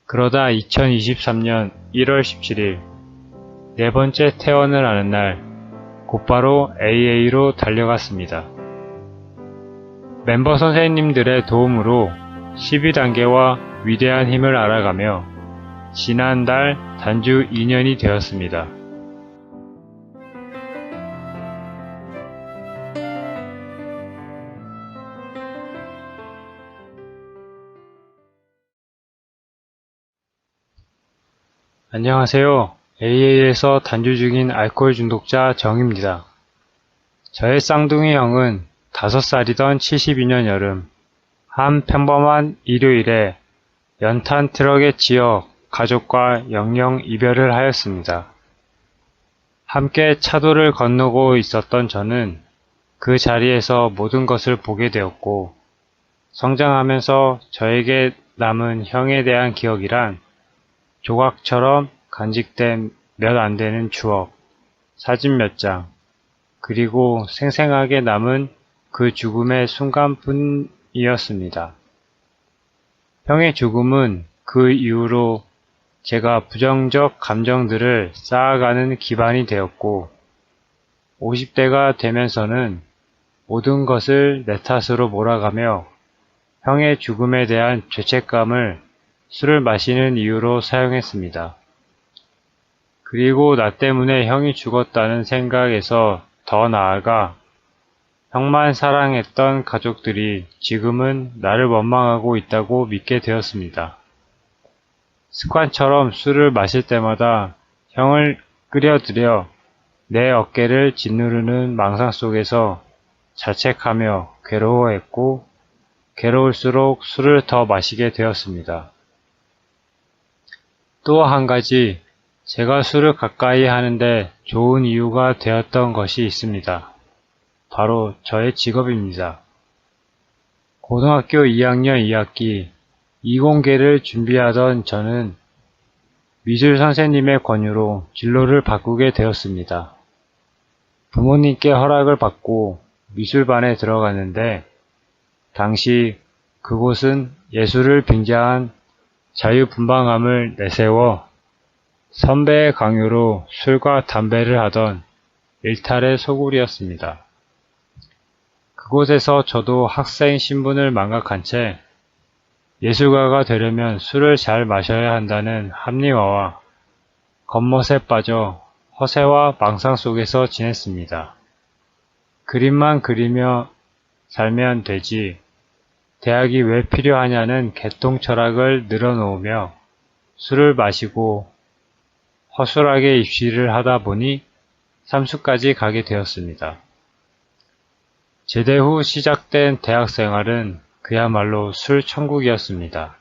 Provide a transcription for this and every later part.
그러다 2023년 1월 17일 네 번째 퇴원을 하는 날 곧바로 AA로 달려갔습니다. 멤버 선생님들의 도움으로 12단계와 위대한 힘을 알아가며 지난달 단주 2년이 되었습니다. 안녕하세요. AA에서 단주 중인 알코올 중독자 정입니다. 저의 쌍둥이 형은 5살이던 72년 여름 한 평범한 일요일에 연탄 트럭에 치여 가족과 영영 이별을 하였습니다. 함께 차도를 건너고 있었던 저는 그 자리에서 모든 것을 보게 되었고, 성장하면서 저에게 남은 형에 대한 기억이란 조각처럼 간직된 몇 안 되는 추억, 사진 몇 장, 그리고 생생하게 남은 그 죽음의 순간뿐이었습니다. 형의 죽음은 그 이후로 제가 부정적 감정들을 쌓아가는 기반이 되었고, 50대가 되면서는 모든 것을 내 탓으로 몰아가며 형의 죽음에 대한 죄책감을 술을 마시는 이유로 사용했습니다. 그리고 나 때문에 형이 죽었다는 생각에서 더 나아가 형만 사랑했던 가족들이 지금은 나를 원망하고 있다고 믿게 되었습니다. 습관처럼 술을 마실 때마다 형을 끌어들여 내 어깨를 짓누르는 망상 속에서 자책하며 괴로워했고, 괴로울수록 술을 더 마시게 되었습니다. 또 한 가지 제가 술을 가까이 하는데 좋은 이유가 되었던 것이 있습니다. 바로 저의 직업입니다. 고등학교 2학년 2학기 이공계를 준비하던 저는 미술 선생님의 권유로 진로를 바꾸게 되었습니다. 부모님께 허락을 받고 미술반에 들어갔는데, 당시 그곳은 예술을 빙자한 자유분방함을 내세워 선배의 강요로 술과 담배를 하던 일탈의 소굴이었습니다. 그곳에서 저도 학생 신분을 망각한 채 예술가가 되려면 술을 잘 마셔야 한다는 합리화와 겉멋에 빠져 허세와 망상 속에서 지냈습니다. 그림만 그리며 살면 되지, 대학이 왜 필요하냐는 개똥 철학을 늘어놓으며 술을 마시고 허술하게 입시를 하다 보니 삼수까지 가게 되었습니다. 제대 후 시작된 대학 생활은 그야말로 술 천국이었습니다.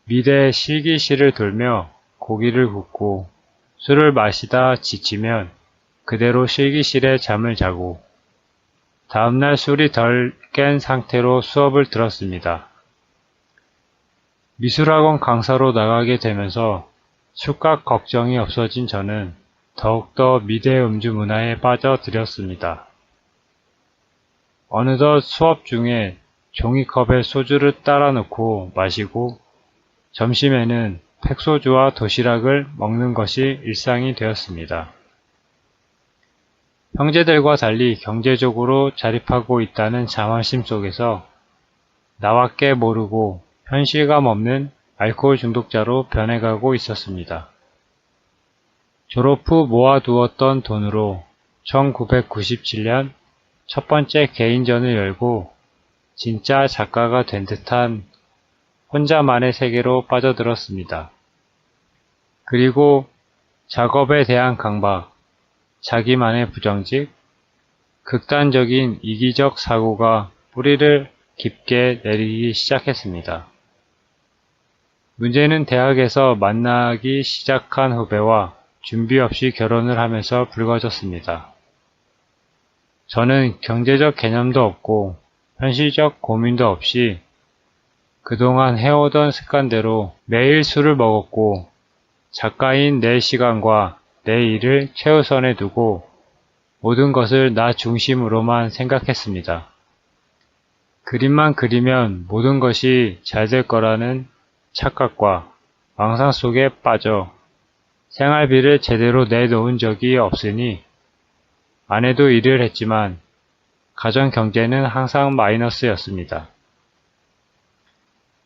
미대 실기실을 돌며 고기를 굽고 술을 마시다 지치면 그대로 실기실에 잠을 자고, 다음날 술이 덜 깬 상태로 수업을 들었습니다. 미술학원 강사로 나가게 되면서 술값 걱정이 없어진 저는 더욱더 미대 음주 문화에 빠져들었습니다. 어느덧 수업 중에 종이컵에 소주를 따라 놓고 마시고, 점심에는 팩소주와 도시락을 먹는 것이 일상이 되었습니다. 형제들과 달리 경제적으로 자립하고 있다는 자만심 속에서 나밖에 모르고 현실감 없는 알코올 중독자로 변해가고 있었습니다. 졸업 후 모아두었던 돈으로 1997년 첫 번째 개인전을 열고 진짜 작가가 된 듯한 혼자만의 세계로 빠져들었습니다. 그리고 작업에 대한 강박, 자기만의 부정직, 극단적인 이기적 사고가 뿌리를 깊게 내리기 시작했습니다. 문제는 대학에서 만나기 시작한 후배와 준비 없이 결혼을 하면서 불거졌습니다. 저는 경제적 개념도 없고 현실적 고민도 없이 그동안 해오던 습관대로 매일 술을 먹었고, 작가인 내 시간과 내 일을 최우선에 두고 모든 것을 나 중심으로만 생각했습니다. 그림만 그리면 모든 것이 잘 될 거라는 착각과 망상 속에 빠져 생활비를 제대로 내놓은 적이 없으니 아내도 일을 했지만 가정 경제는 항상 마이너스였습니다.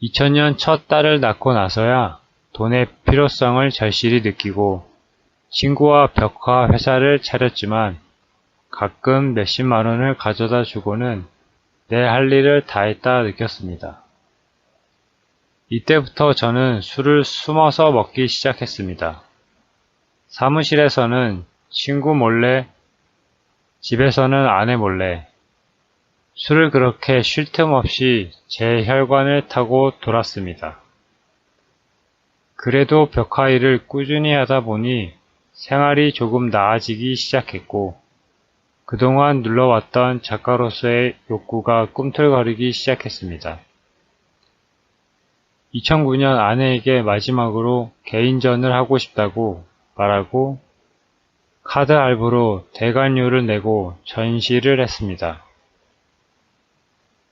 2000년 첫 딸을 낳고 나서야 돈의 필요성을 절실히 느끼고 친구와 벽화 회사를 차렸지만 가끔 몇십만 원을 가져다 주고는 내 할 일을 다 했다 느꼈습니다. 이때부터 저는 술을 숨어서 먹기 시작했습니다. 사무실에서는 친구 몰래, 집에서는 아내 몰래 술을 그렇게 쉴 틈 없이 제 혈관을 타고 돌았습니다. 그래도 벽화 일을 꾸준히 하다 보니 생활이 조금 나아지기 시작했고 그동안 눌러왔던 작가로서의 욕구가 꿈틀거리기 시작했습니다. 2009년 아내에게 마지막으로 개인전을 하고 싶다고 말하고 카드 할부로 대관료를 내고 전시를 했습니다.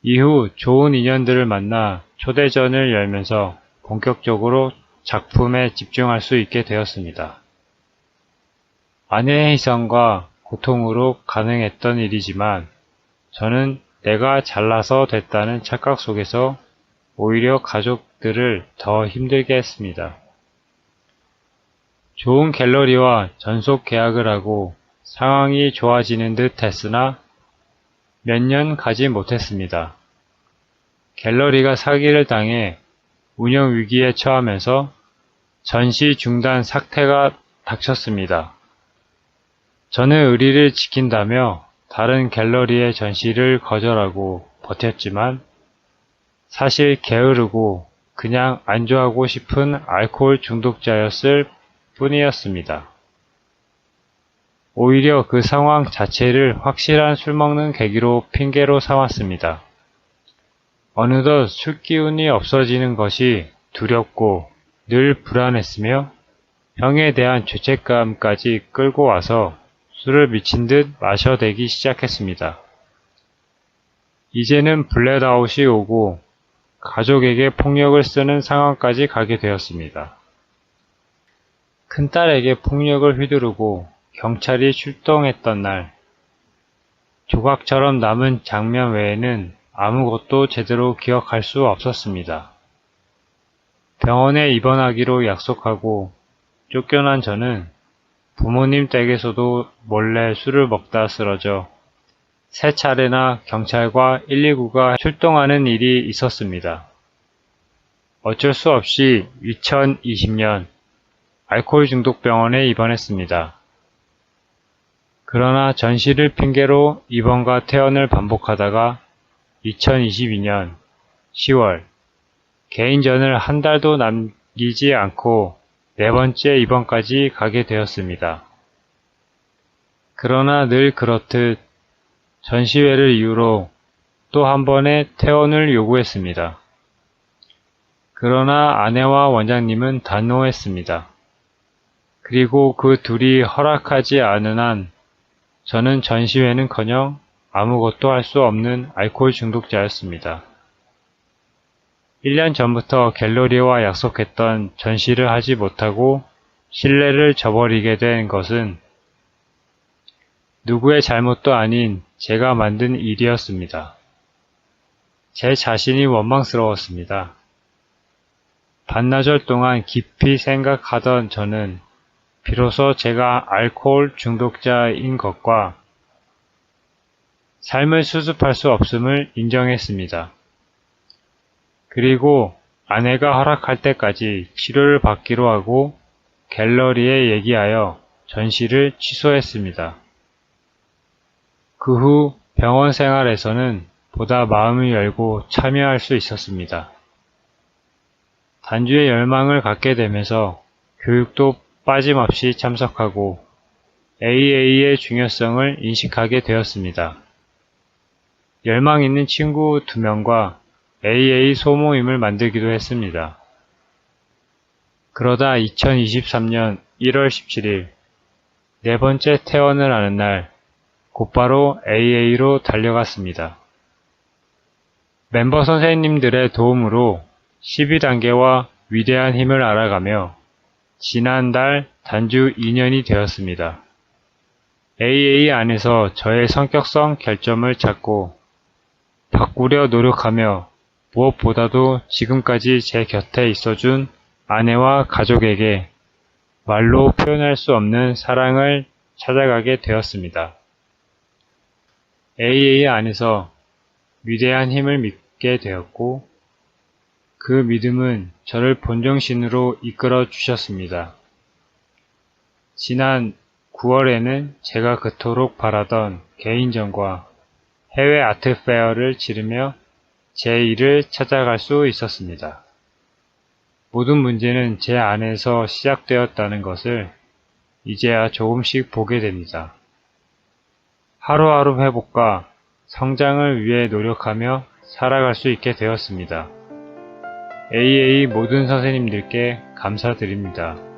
이후 좋은 인연들을 만나 초대전을 열면서 본격적으로 작품에 집중할 수 있게 되었습니다. 아내의 희생과 고통으로 가능했던 일이지만 저는 내가 잘나서 됐다는 착각 속에서 오히려 가족들을 더 힘들게 했습니다. 좋은 갤러리와 전속 계약을 하고 상황이 좋아지는 듯 했으나 몇 년 가지 못했습니다. 갤러리가 사기를 당해 운영 위기에 처하면서 전시 중단 사태가 닥쳤습니다. 저는 의리를 지킨다며 다른 갤러리의 전시를 거절하고 버텼지만 사실 게으르고 그냥 안주하고 싶은 알코올 중독자였을 뿐이었습니다. 오히려 그 상황 자체를 확실한 술 먹는 계기로 핑계로 삼았습니다. 어느덧 술 기운이 없어지는 것이 두렵고 늘 불안했으며 병에 대한 죄책감까지 끌고 와서 술을 미친 듯 마셔대기 시작했습니다. 이제는 블랙아웃이 오고 가족에게 폭력을 쓰는 상황까지 가게 되었습니다. 큰딸에게 폭력을 휘두르고 경찰이 출동했던 날, 조각처럼 남은 장면 외에는 아무것도 제대로 기억할 수 없었습니다. 병원에 입원하기로 약속하고 쫓겨난 저는 부모님 댁에서도 몰래 술을 먹다 쓰러져 3차례나 경찰과 119가 출동하는 일이 있었습니다. 어쩔 수 없이 2020년 알코올 중독 병원에 입원했습니다. 그러나 전시를 핑계로 입원과 퇴원을 반복하다가 2022년 10월 개인전을 한 달도 남기지 않고 4번째 입원까지 가게 되었습니다. 그러나 늘 그렇듯 전시회를 이유로 또 한 번의 퇴원을 요구했습니다. 그러나 아내와 원장님은 단호했습니다. 그리고 그 둘이 허락하지 않은 한 저는 전시회는커녕 아무것도 할 수 없는 알코올 중독자였습니다. 1년 전부터 갤러리와 약속했던 전시를 하지 못하고 신뢰를 저버리게 된 것은 누구의 잘못도 아닌 제가 만든 일이었습니다. 제 자신이 원망스러웠습니다. 반나절 동안 깊이 생각하던 저는 비로소 제가 알코올 중독자인 것과 삶을 수습할 수 없음을 인정했습니다. 그리고 아내가 허락할 때까지 치료를 받기로 하고 갤러리에 얘기하여 전시를 취소했습니다. 그 후 병원 생활에서는 보다 마음을 열고 참여할 수 있었습니다. 단주에 열망을 갖게 되면서 교육도 빠짐없이 참석하고 AA의 중요성을 인식하게 되었습니다. 열망 있는 친구 2명과 AA 소모임을 만들기도 했습니다. 그러다 2023년 1월 17일 4번째 퇴원을 하는 날 곧바로 AA로 달려갔습니다. 멤버 선생님들의 도움으로 12단계와 위대한 힘을 알아가며 지난달 단주 2년이 되었습니다. AA 안에서 저의 성격성 결점을 찾고 바꾸려 노력하며 무엇보다도 지금까지 제 곁에 있어준 아내와 가족에게 말로 표현할 수 없는 사랑을 찾아가게 되었습니다. AA 안에서 위대한 힘을 믿게 되었고 그 믿음은 저를 본정신으로 이끌어 주셨습니다. 지난 9월에는 제가 그토록 바라던 개인전과 해외 아트페어를 치르며 제 일을 찾아갈 수 있었습니다. 모든 문제는 제 안에서 시작되었다는 것을 이제야 조금씩 보게 됩니다. 하루하루 회복과 성장을 위해 노력하며 살아갈 수 있게 되었습니다. AA 모든 선생님들께 감사드립니다.